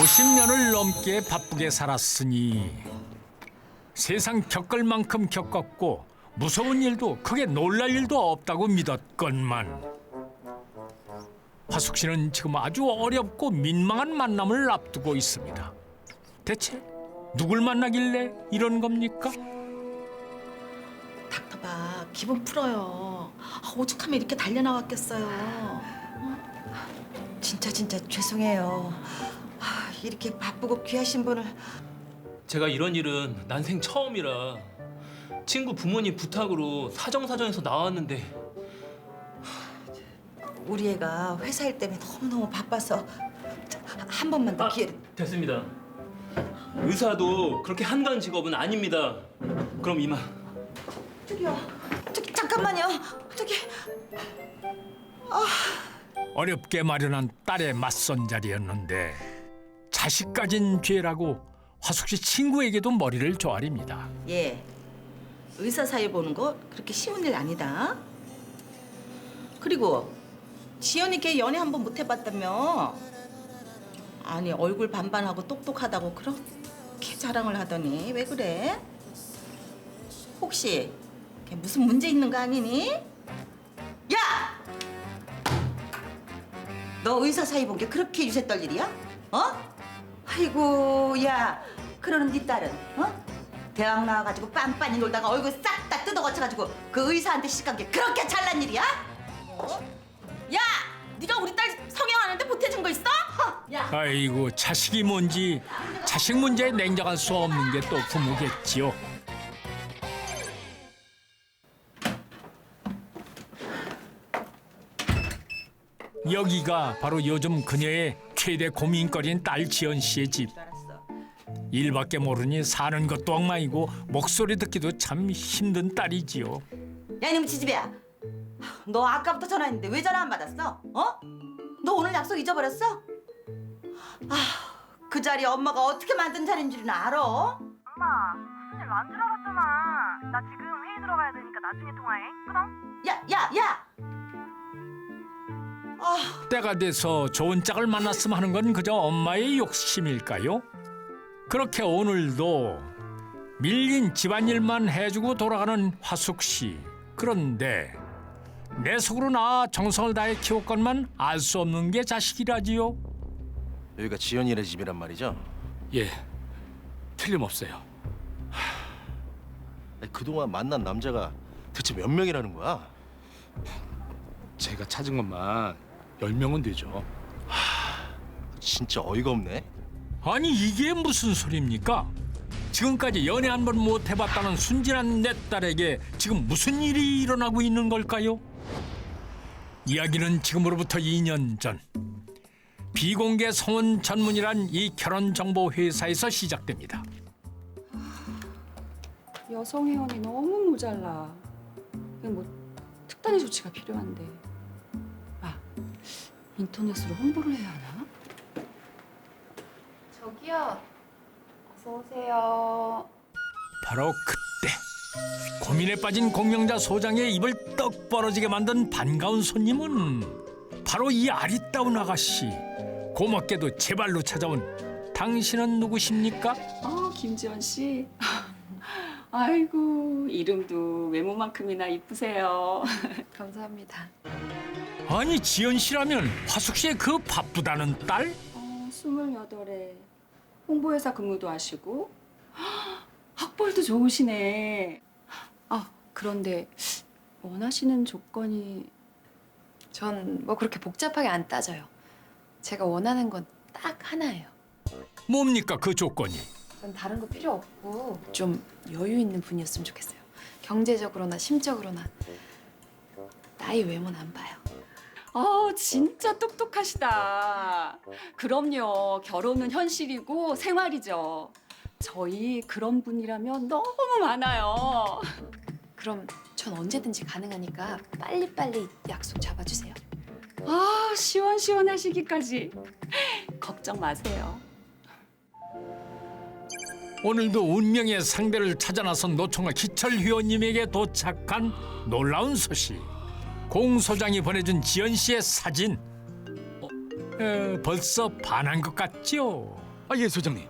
50년을 넘게 바쁘게 살았으니 세상 겪을 만큼 겪었고 무서운 일도 크게 놀랄 일도 없다고 믿었건만 화숙 씨는 지금 아주 어렵고 민망한 만남을 앞두고 있습니다. 대체 누굴 만나길래 이런 겁니까? 닥터봐, 기분 풀어요. 오죽하면 이렇게 달려나왔겠어요. 진짜 죄송해요. 이렇게 바쁘고 귀하신 분을. 제가 이런 일은 난생 처음이라 친구 부모님 부탁으로 사정사정해서 나왔는데 우리 애가 회사 일 때문에 너무너무 바빠서 한 번만 더 기회를. 됐습니다. 의사도 그렇게 한가한 직업은 아닙니다. 그럼 이만. 저기요. 저기 잠깐만요. 저기. 어렵게 마련한 딸의 맞선 자리였는데 자식 가진 죄라고 화숙 씨 친구에게도 머리를 조아립니다. 예, 의사 사이 보는 거 그렇게 쉬운 일 아니다. 그리고 지연이 걔 연애 한 번 못 해봤다며. 아니, 얼굴 반반하고 똑똑하다고 그렇게 자랑을 하더니 왜 그래? 혹시 걔 무슨 문제 있는 거 아니니? 야! 너 의사 사이 본 게 그렇게 유세 떨 일이야? 아이고, 야. 그러는 네 딸은, 대학 나와가지고 빤빤히 놀다가 얼굴 싹 다 뜯어거쳐가지고 그 의사한테 시집간 게 그렇게 잘난 일이야? 야! 네가 우리 딸 성형하는데 보태준 거 있어? 야! 아이고 자식이 뭔지 자식 문제에 냉정할 수 없는 게 또 부모겠지요. 여기가 바로 요즘 그녀의 최대 고민거리인 딸 지연 씨의 집. 일밖에 모르니 사는 것도 엉망이고 목소리 듣기도 참 힘든 딸이지요. 야, 이놈 지지배야. 너 아까부터 전화했는데 왜 전화 안 받았어? 너 오늘 약속 잊어버렸어? 그 자리 엄마가 어떻게 만든 자리인 줄은 알아? 엄마, 무슨 일 안 줄 알았잖아. 나 지금 회의 들어가야 되니까 나중에 통화해. 끊어? 야! 때가 돼서 좋은 짝을 만났으면 하는 건 그저 엄마의 욕심일까요? 그렇게 오늘도 밀린 집안일만 해주고 돌아가는 화숙 씨. 그런데 내 속으로 나 정성을 다해 키웠건만 알 수 없는 게 자식이라지요. 여기가 지연이네 집이란 말이죠? 예, 틀림없어요. 아니, 그동안 만난 남자가 대체 몇 명이라는 거야? 제가 찾은 것만 10명은 되죠. 진짜 어이가 없네. 아니 이게 무슨 소리입니까? 지금까지 연애 한 번 못 해봤다는 순진한 내 딸에게 지금 무슨 일이 일어나고 있는 걸까요? 이야기는 지금으로부터 2년 전 비공개 성혼 전문이란 이 결혼정보 회사에서 시작됩니다. 여성 회원이 너무 모자라. 뭐 특단의 조치가 필요한데. 인터넷으로 홍보를 해야 하나? 저기요. 어서 오세요. 바로 그때 고민에 빠진 공명자 소장의 입을 떡 벌어지게 만든 반가운 손님은 바로 이 아리따운 아가씨. 고맙게도 제 발로 찾아온 당신은 누구십니까? 김지원 씨. 아이고, 이름도 외모만큼이나 이쁘세요. 감사합니다. 아니 지연 씨라면 화숙 씨의 그 바쁘다는 딸? 28에 홍보회사 근무도 하시고 학벌도 좋으시네. 그런데 원하시는 조건이... 전 뭐 그렇게 복잡하게 안 따져요. 제가 원하는 건 딱 하나예요. 뭡니까 그 조건이? 전 다른 거 필요 없고 좀 여유 있는 분이었으면 좋겠어요. 경제적으로나 심적으로나. 나이 외모는 안 봐요. 진짜 똑똑하시다. 그럼요. 결혼은 현실이고 생활이죠. 저희 그런 분이라면 너무 많아요. 그럼 전 언제든지 가능하니까 빨리빨리 약속 잡아주세요. 시원시원하시기까지. 걱정 마세요. 오늘도 운명의 상대를 찾아 나선 노총각 기철 회원님에게 도착한 놀라운 소식. 공 소장이 보내준 지연 씨의 사진. 벌써 반한 것 같죠? 아, 예, 소장님.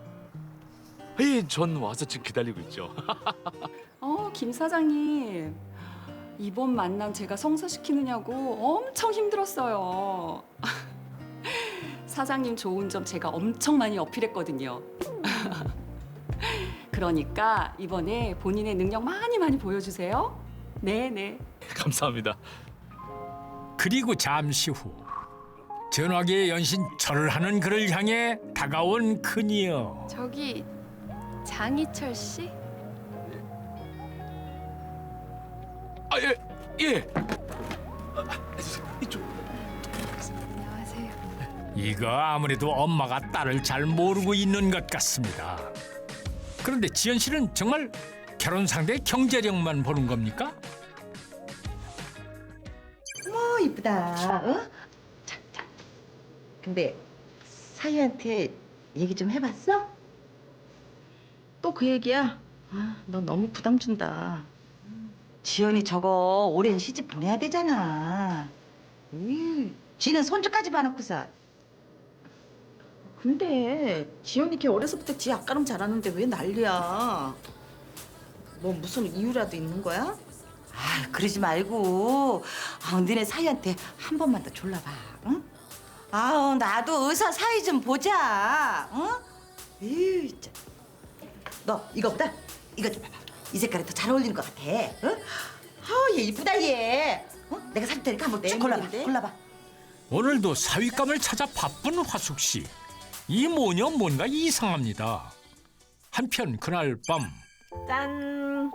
예, 전 와서 지금 기다리고 있죠. 김 사장님. 이번 만남 제가 성사시키느냐고 엄청 힘들었어요. 사장님 좋은 점 제가 엄청 많이 어필했거든요. 그러니까 이번에 본인의 능력 많이 보여주세요. 네. 감사합니다. 그리고 잠시 후 전화기의 연신 절을 하는 그를 향해 다가온 그녀. 저기 장희철 씨? 아, 예. 안녕하세요. 이거 아무래도 엄마가 딸을 잘 모르고 있는 것 같습니다. 그런데 지연 씨는 정말 결혼 상대 경제력만 보는 겁니까? 이쁘다. 어? 자. 근데 사위한테 얘기 좀 해봤어? 또 그 얘기야? 아, 너 너무 부담 준다. 지연이 저거 오랜 시집 보내야 되잖아. 지는 손주까지 봐놓고서. 근데 지연이 걔 어려서부터 지 앞가름 잘하는데 왜 난리야? 뭐 무슨 이유라도 있는 거야? 아, 그러지 말고 너네 사위한테 한 번만 더 졸라봐. 응? 아우, 나도 의사 사위 좀 보자. 응? 에휴, 진짜. 너 이거 보다 이거 좀 봐봐. 이 색깔이 더 잘 어울리는 것 같아. 응? 얘 이쁘다 얘. 응? 내가 살 테니까 한번 쭉 맹물인데? 골라봐. 오늘도 사윗감을 찾아 바쁜 화숙 씨. 이 모녀 뭔가 이상합니다. 한편 그날 밤 짠.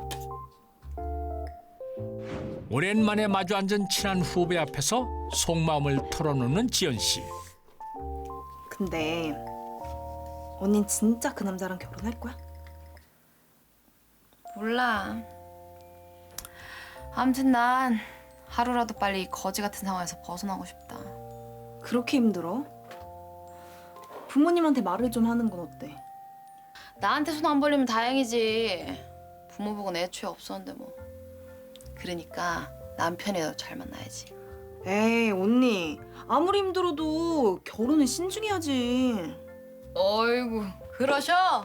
오랜만에 마주 앉은 친한 후배 앞에서 속마음을 털어놓는 지연 씨. 근데 언닌 진짜 그 남자랑 결혼할 거야? 몰라. 아무튼 난 하루라도 빨리 이 거지 같은 상황에서 벗어나고 싶다. 그렇게 힘들어? 부모님한테 말을 좀 하는 건 어때? 나한테 손 안 벌리면 다행이지. 부모 보고는 애초에 없었는데 뭐. 그러니까 남편이라도 잘 만나야지. 에이 언니 아무리 힘들어도 결혼은 신중해야지. 어이구 그러셔?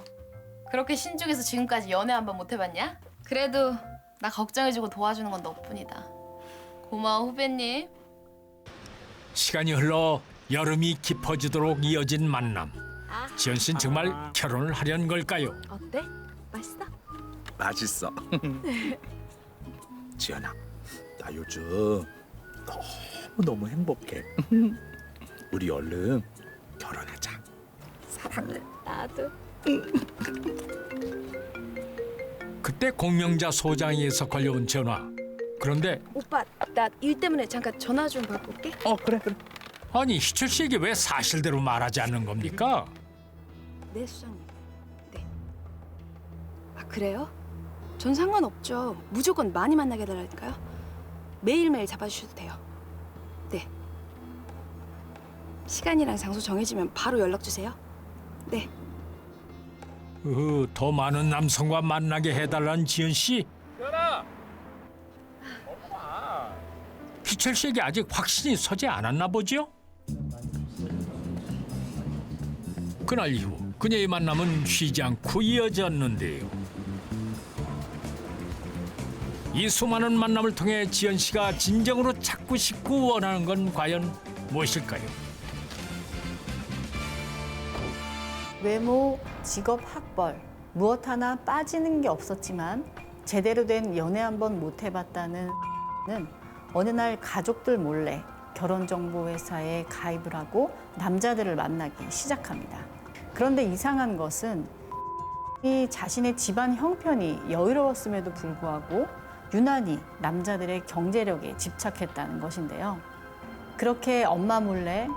그렇게 신중해서 지금까지 연애 한 번 못 해봤냐? 그래도 나 걱정해주고 도와주는 건 너뿐이다. 고마워 후배님. 시간이 흘러 여름이 깊어지도록 이어진 만남. 지연 씨는 정말 결혼을 하려는 걸까요? 어때? 맛있어? 맛있어. 지연아, 나 요즘 너무 행복해. 우리 얼른 결혼하자. 나도. 그때 공명자 소장이에서 걸려온 전화. 그런데 오빠 나 일 때문에 잠깐 전화 좀 받고 올게. 그래. 아니 희철 씨에게 왜 사실대로 말하지 않는 겁니까? 네, 수장님. 네. 아, 그래요? 전 상관없죠. 무조건 많이 만나게 해달라니까요. 매일매일 잡아주셔도 돼요. 네. 시간이랑 장소 정해지면 바로 연락 주세요. 네. 더 많은 남성과 만나게 해달라는 지연 씨. 희철 씨에게 아직 확신이 서지 않았나 보죠? 그날 이후 그녀의 만남은 쉬지 않고 이어졌는데요. 이 수많은 만남을 통해 지연 씨가 진정으로 찾고 싶고 원하는 건 과연 무엇일까요? 외모, 직업, 학벌 무엇 하나 빠지는 게 없었지만 제대로 된 연애 한 번 못 해봤다는 는 어느 날 가족들 몰래 결혼정보회사에 가입을 하고 남자들을 만나기 시작합니다. 그런데 이상한 것은 이 자신의 집안 형편이 여유로웠음에도 불구하고 유난히 남자들의 경제력에 집착했다는 것인데요. 그렇게 엄마 몰래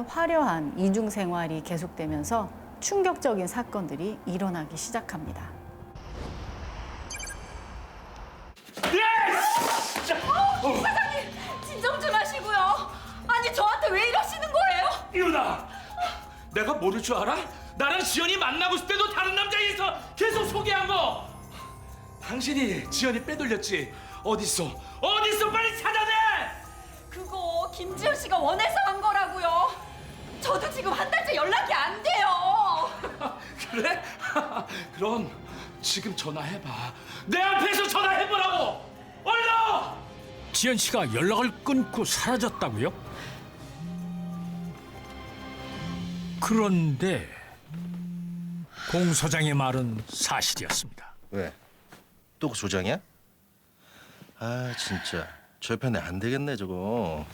화려한 이중 생활이 계속되면서 충격적인 사건들이 일어나기 시작합니다. 진정 좀 하시고요. 아니 저한테 왜 이러시는 거예요? 이유다. 내가 모를 줄 알아? 나랑 지연이 만나고 있을 때도 다른 남자에서 계속 소개한 거. 당신이 지연이 빼돌렸지. 어딨어 빨리 찾아내. 그거 김지현 씨가 원해서 한 거라고요. 저도 지금 한 달째 연락이 안 돼요. 그래? 그럼 지금 전화해봐. 내 앞에서 전화해보라고. 얼른! 지연 씨가 연락을 끊고 사라졌다고요? 그런데 공 소장의 말은 사실이었습니다. 왜? 또 그 소장이야? 아 진짜 저 편에 안 되겠네 저거.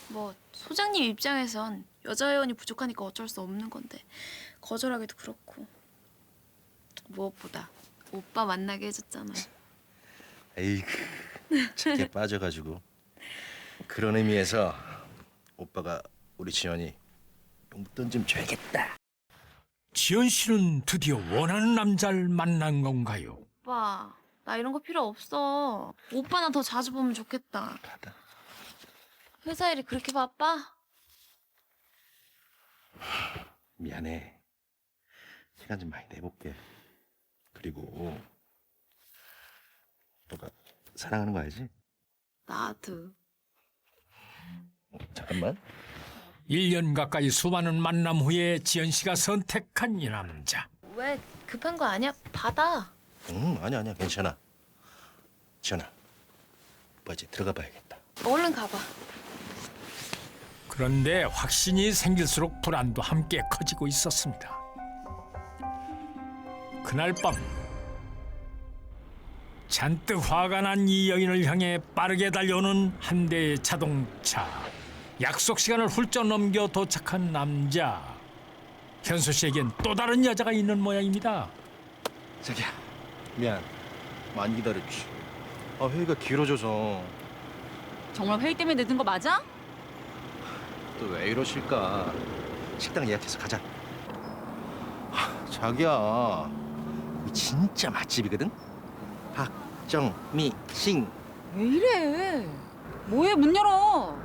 뭐 소장님 입장에선 여자 회원이 부족하니까 어쩔 수 없는 건데 거절하기도 그렇고 무엇보다 오빠 만나게 해줬잖아. 에이그 착해 빠져가지고. 그런 의미에서 오빠가 우리 지연이 용돈 좀 줘야겠다. 지연 씨는 드디어 원하는 남자를 만난 건가요? 오빠 나 이런 거 필요 없어. 오빠 나 더 자주 보면 좋겠다. 받아. 회사 일이 그렇게 바빠? 미안해. 시간 좀 많이 내볼게. 그리고 너가 사랑하는 거 알지? 나도. 잠깐만. 1년 가까이 수많은 만남 후에 지연 씨가 선택한 이 남자. 왜 급한 거 아니야? 받아. 아니야 괜찮아. 지연아, 오빠 이제 들어가 봐야겠다. 얼른 가봐. 그런데 확신이 생길수록 불안도 함께 커지고 있었습니다. 그날 밤 잔뜩 화가 난 이 여인을 향해 빠르게 달려오는 한 대의 자동차. 약속 시간을 훌쩍 넘겨 도착한 남자. 현수 씨에겐 또 다른 여자가 있는 모양입니다. 자기야, 미안. 많이 기다렸지. 회의가 길어져서. 정말 회의 때문에 늦은 거 맞아? 또 왜 이러실까? 식당 예약해서 가자. 자기야, 이 진짜 맛집이거든. 박정미 싱. 왜 이래? 뭐해 문 열어.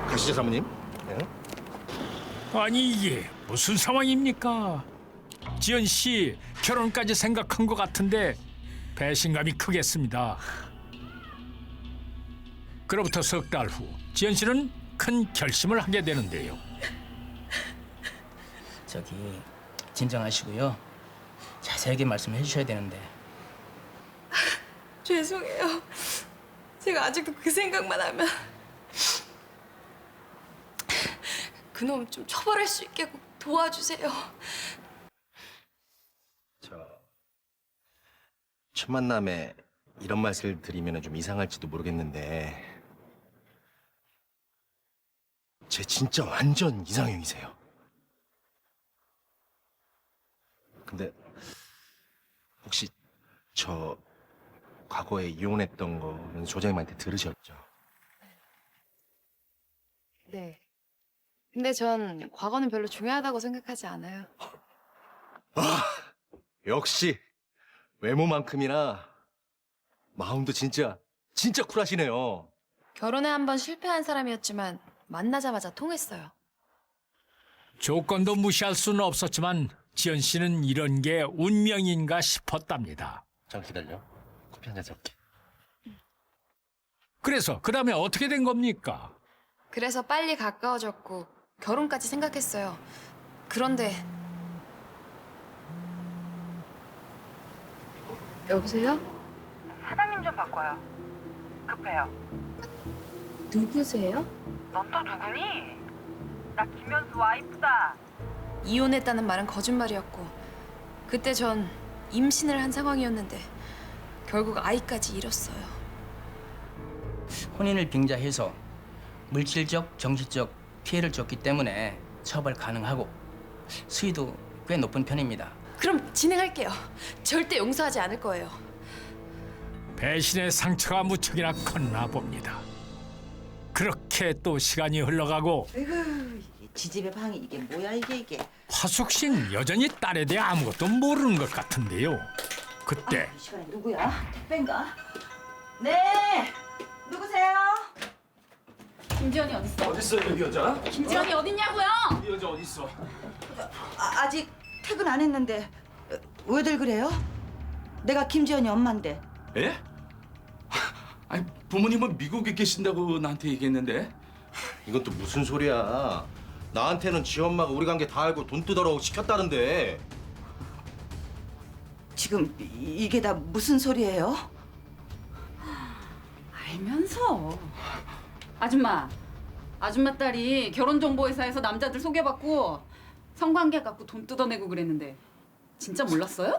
가시죠 사모님. 응? 아니 이게 무슨 상황입니까? 지연 씨 결혼까지 생각한 것 같은데 배신감이 크겠습니다. 그로부터 석 달 후 지연 씨는 큰 결심을 하게 되는데요. 저기 진정하시고요. 자세하게 말씀해 주셔야 되는데. 죄송해요. 제가 아직도 그 생각만 하면 그놈 좀 처벌할 수 있게 꼭 도와주세요. 첫 만남에 이런 말씀을 드리면 좀 이상할지도 모르겠는데 쟤 진짜 완전 이상형이세요. 근데 혹시 저 과거에 이혼했던 거는 조장님한테 들으셨죠? 네. 근데 전 과거는 별로 중요하다고 생각하지 않아요. 역시 외모만큼이나 마음도 진짜 쿨하시네요. 결혼에 한 번 실패한 사람이었지만 만나자마자 통했어요. 조건도 무시할 수는 없었지만 지연 씨는 이런 게 운명인가 싶었답니다. 잠깐 기다려. 커피 한 잔 사올게. 그래서 그 다음에 어떻게 된 겁니까? 그래서 빨리 가까워졌고 결혼까지 생각했어요. 그런데 여보세요? 사장님 좀 바꿔요. 급해요. 누구세요? 넌 또 누구니? 나 김현수 와이프다. 이혼했다는 말은 거짓말이었고 그때 전 임신을 한 상황이었는데 결국 아이까지 잃었어요. 혼인을 빙자해서 물질적, 정신적 피해를 줬기 때문에 처벌 가능하고 수위도 꽤 높은 편입니다. 그럼 진행할게요. 절대 용서하지 않을 거예요. 배신의 상처가 무척이나 컸나 봅니다. 그렇게 또 시간이 흘러가고 아이고, 지집의 방이 이게 뭐야 이게. 화숙 씨는 여전히 딸에 대해 아무것도 모르는 것 같은데요. 그때 이 시간에 누구야? 택배인가? 네, 누구세요? 김지연이 어딨어? 어딨어 여기 여자? 김지연이 어딨냐고요? 이 여자 어딨어? 아직 퇴근 안 했는데 왜들 그래요? 내가 김지연이 엄마인데. 예? 아니 부모님은 미국에 계신다고 나한테 얘기했는데. 이건 또 무슨 소리야? 나한테는 지 엄마가 우리 관계 다 알고 돈 뜯으라고 시켰다는데. 지금 이게 다 무슨 소리예요? 알면서. 아줌마 딸이 결혼정보회사에서 남자들 소개받고 성관계 갖고 돈 뜯어내고 그랬는데 진짜 몰랐어요?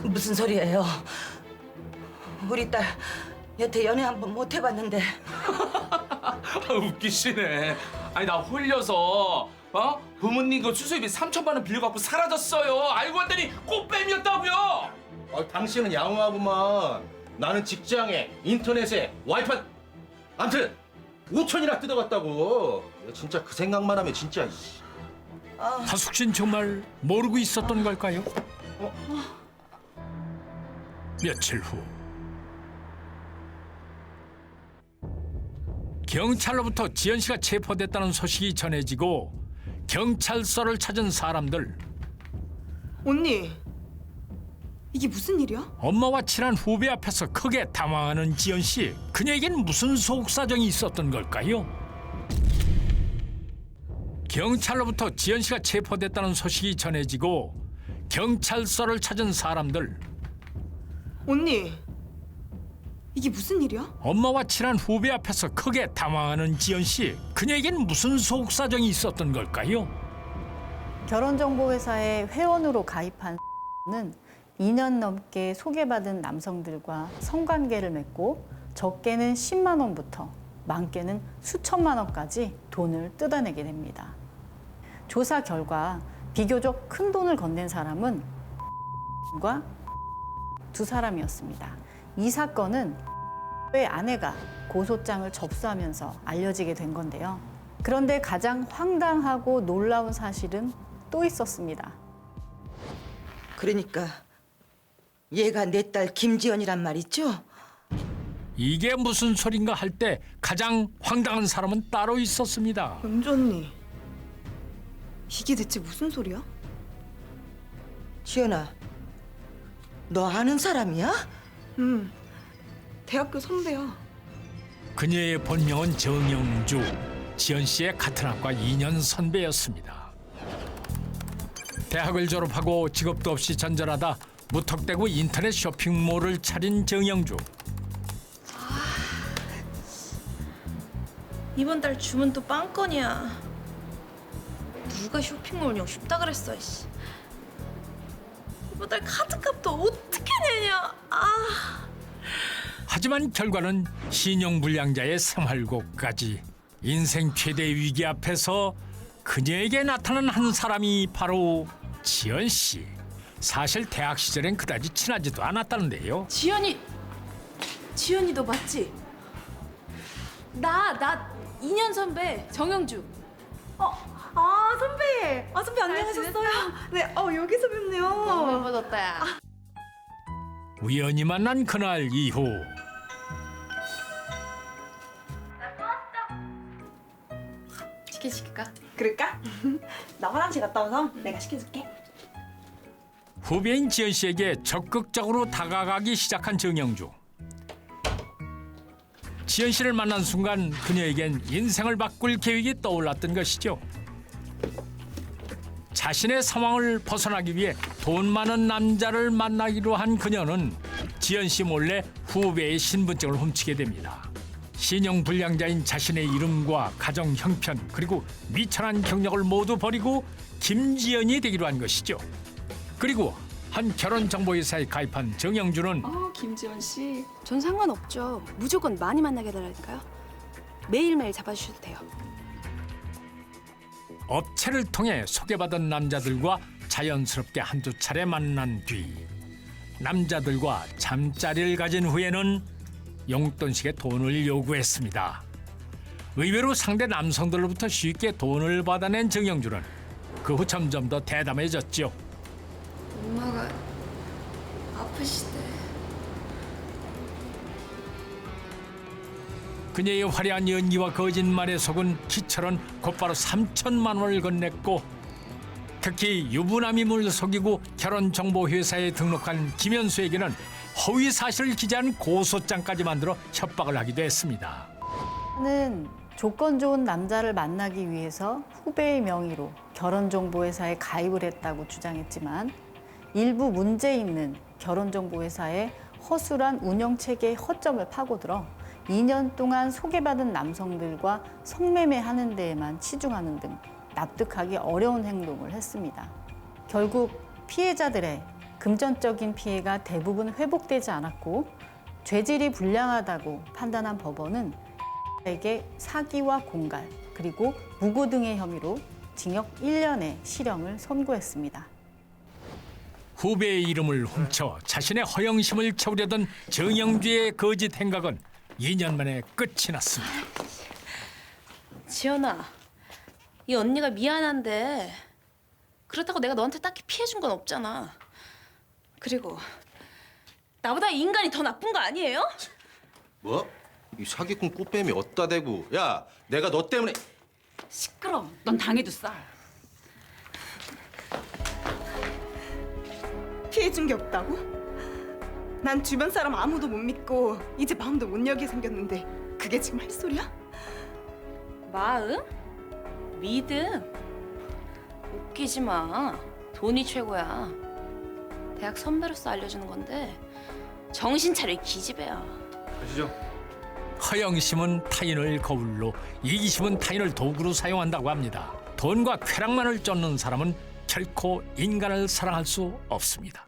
무슨 소리예요? 우리 딸 여태 연애 한 번 못 해봤는데. 웃기시네. 아니 나 홀려서 부모님 그 수수료비 3천만 원 빌려갖고 사라졌어요. 알고 봤더니 꽃뱀이었다고요. 당신은 양호하구만. 나는 직장에, 인터넷에, 와이파이. 암튼 5천이나 뜯어갔다고. 내가 진짜 그 생각만 하면 진짜. 화숙 씨는 정말 모르고 있었던 걸까요? 며칠 후 경찰로부터 지연 씨가 체포됐다는 소식이 전해지고 경찰서를 찾은 사람들. 언니, 이게 무슨 일이야? 엄마와 친한 후배 앞에서 크게 당황하는 지연 씨. 그녀에겐 무슨 속사정이 있었던 걸까요? 경찰로부터 지연 씨가 체포됐다는 소식이 전해지고 경찰서를 찾은 사람들. 언니, 이게 무슨 일이야? 엄마와 친한 후배 앞에서 크게 당황하는 지연 씨. 그녀에겐 무슨 속사정이 있었던 걸까요? 결혼정보회사에 회원으로 가입한 는 2년 넘게 소개받은 남성들과 성관계를 맺고 적게는 10만 원부터 많게는 수천만 원까지 돈을 뜯어내게 됩니다. 조사 결과 비교적 큰 돈을 건넨 사람은 과 두 사람이었습니다. 이 사건은 의 아내가 고소장을 접수하면서 알려지게 된 건데요. 그런데 가장 황당하고 놀라운 사실은 또 있었습니다. 그러니까 얘가 내 딸 김지연이란 말이죠? 이게 무슨 소린가 할 때 가장 황당한 사람은 따로 있었습니다. 연주 언니, 이게 대체 무슨 소리야? 지연아, 너 아는 사람이야? 응, 대학교 선배야. 그녀의 본명은 정영주. 지연 씨의 같은 학과 2년 선배였습니다. 대학을 졸업하고 직업도 없이 전전하다 무턱대고 인터넷 쇼핑몰을 차린 정영주. 이번 달 주문 또 빵건이야. 누가 쇼핑몰 운영 쉽다 그랬어. 씨. 이번 달 카드값도 어떻게 내냐. 하지만 결과는 신용불량자의 생활고까지. 인생 최대 위기 앞에서 그녀에게 나타난 한 사람이 바로 지연 씨. 사실 대학 시절엔 그다지 친하지도 않았다는데요. 지연이 너 맞지? 나 2년 선배 정영주. 선배. 선배 안녕하셨어요? 네, 여기서 뵙네요. 너무 예뻐졌다 야. 우연히 만난 그날 이후 치킨 시킬까? 그럴까? 나 화장실 갔다 와서 내가 시켜줄게. 후배인 지연 씨에게 적극적으로 다가가기 시작한 정영주. 지연 씨를 만난 순간 그녀에겐 인생을 바꿀 계획이 떠올랐던 것이죠. 자신의 상황을 벗어나기 위해 돈 많은 남자를 만나기로 한 그녀는 지연 씨 몰래 후배의 신분증을 훔치게 됩니다. 신용불량자인 자신의 이름과 가정 형편 그리고 미천한 경력을 모두 버리고 김지연이 되기로 한 것이죠. 그리고 한 결혼정보회사에 가입한 정영주는 김지연 씨. 전 상관없죠. 무조건 많이 만나게 해달라니까요. 매일매일 잡아주셔도 돼요. 업체를 통해 소개받은 남자들과 자연스럽게 한두 차례 만난 뒤 남자들과 잠자리를 가진 후에는 용돈식의 돈을 요구했습니다. 의외로 상대 남성들로부터 쉽게 돈을 받아낸 정영주는 그 후 점점 더 대담해졌죠. 엄마가 아프시대. 그녀의 화려한 연기와 거짓말에 속은 기철은 곧바로 3천만 원을 건넸고 특히 유부남임을 속이고 결혼정보회사에 등록한 김현수에게는 허위 사실을 기재한 고소장까지 만들어 협박을 하기도 했습니다. 는 조건 좋은 남자를 만나기 위해서 후배의 명의로 결혼정보회사에 가입을 했다고 주장했지만 일부 문제 있는 결혼정보회사의 허술한 운영체계의 허점을 파고들어 2년 동안 소개받은 남성들과 성매매하는 데에만 치중하는 등 납득하기 어려운 행동을 했습니다. 결국 피해자들의 금전적인 피해가 대부분 회복되지 않았고 죄질이 불량하다고 판단한 법원은 에게 사기와 공갈 그리고 무고 등의 혐의로 징역 1년의 실형을 선고했습니다. 후배의 이름을 훔쳐 자신의 허영심을 채우려던 정영주의 거짓 행각은 2년 만에 끝이 났습니다. 지연아, 이 언니가 미안한데 그렇다고 내가 너한테 딱히 피해준 건 없잖아. 그리고 나보다 이 인간이 더 나쁜 거 아니에요? 뭐? 이 사기꾼 꽃뱀이 어디다 대고. 야, 내가 너 때문에. 시끄러. 넌 당해도 싸. 피해준 게 없다고? 난 주변 사람 아무도 못 믿고 이제 마음도 못 열게 생겼는데 그게 지금 할 소리야? 마음? 믿음? 웃기지 마. 돈이 최고야. 대학 선배로서 알려주는 건데 정신 차릴 기집애야. 가시죠. 허영심은 타인을 거울로, 이기심은 타인을 도구로 사용한다고 합니다. 돈과 쾌락만을 쫓는 사람은 결코 인간을 사랑할 수 없습니다.